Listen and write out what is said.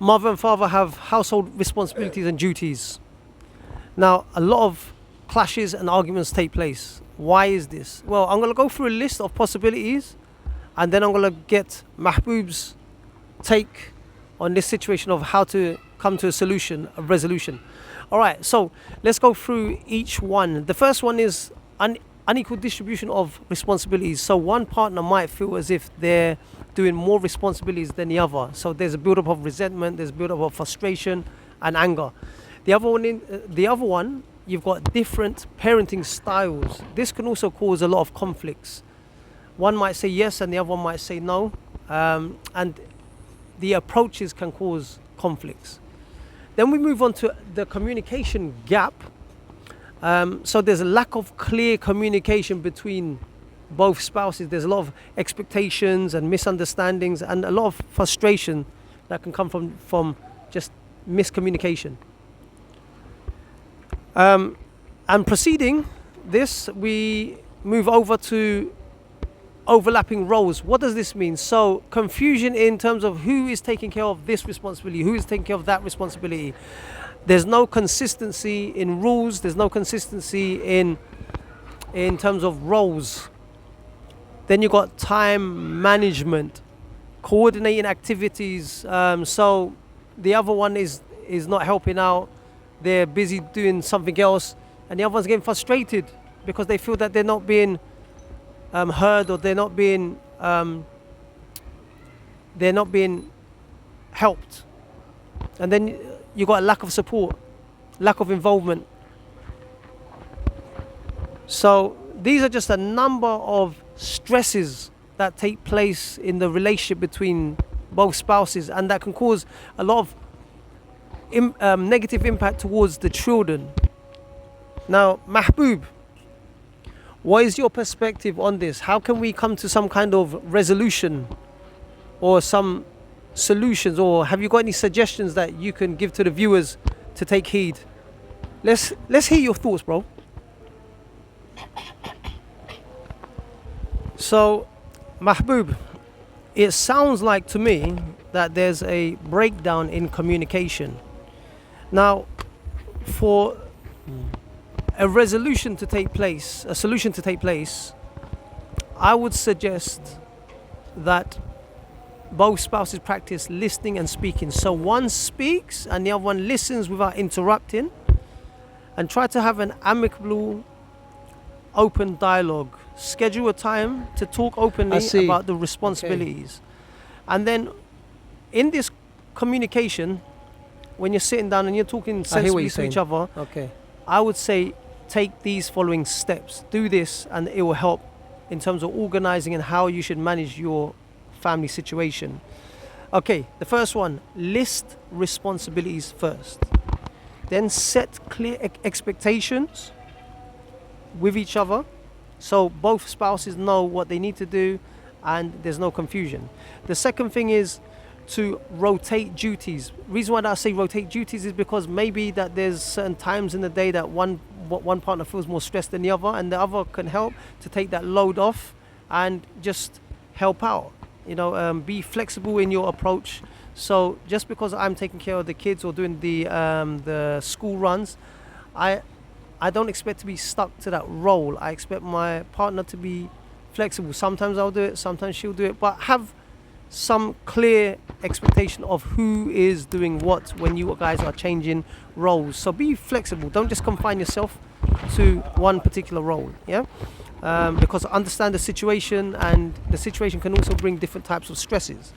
mother and father have household responsibilities and duties. Now, a lot of clashes and arguments take place. Why is this? Well, I'm going to go through a list of possibilities, and then I'm going to get Mahboob's take on this situation of how to come to a resolution. All right, so let's go through each one. The first one is unequal distribution of responsibilities. So one partner might feel as if they're doing more responsibilities than the other. So there's a build-up of resentment, there's a build-up of frustration and anger. The other one, you've got different parenting styles. This can also cause a lot of conflicts. One might say yes and the other one might say no. And the approaches can cause conflicts. Then we move on to the communication gap. So there's a lack of clear communication between both spouses. There's a lot of expectations and misunderstandings and a lot of frustration that can come from just miscommunication. And preceding this, we move over to overlapping roles. What does this mean? So confusion in terms of who is taking care of this responsibility, who is taking care of that responsibility. There's no consistency in rules, there's no consistency in terms of roles. Then you've got time management, coordinating activities. So the other one is not helping out, they're busy doing something else, and the other one's getting frustrated because they feel that they're not being heard, or they're not being helped. And then you got a lack of support, lack of involvement. So these are just a number of stresses that take place in the relationship between both spouses, and that can cause a lot of negative impact towards the children. Now, Mahboob, what is your perspective on this? How can we come to some kind of resolution or some solutions, or have you got any suggestions that you can give to the viewers to take heed? Let's hear your thoughts, bro. So, Mahboob, it sounds like to me that there's a breakdown in communication. Now, for a resolution to take place, a solution to take place, I would suggest that both spouses practice listening and speaking. So one speaks and the other one listens without interrupting, and try to have an amicable, open dialogue. Schedule a time to talk openly about the responsibilities. Okay. And then in this communication, when you're sitting down and you're talking sensibly to each other, I would say take these following steps. Do this and it will help in terms of organizing and how you should manage your family situation. Okay, the first one, list responsibilities first. Then set clear expectations with each other, so both spouses know what they need to do and there's no confusion. The second thing is to rotate duties. Reason why I say rotate duties is because maybe that there's certain times in the day that one partner feels more stressed than the other, and the other can help to take that load off and just help out. You know, be flexible in your approach. So just because I'm taking care of the kids or doing the school runs, I don't expect to be stuck to that role. I expect my partner to be flexible. Sometimes I'll do it, sometimes she'll do it, but have some clear expectation of who is doing what when you guys are changing roles. So be flexible. Don't just confine yourself to one particular role. Yeah. Because understand the situation, and the situation can also bring different types of stresses.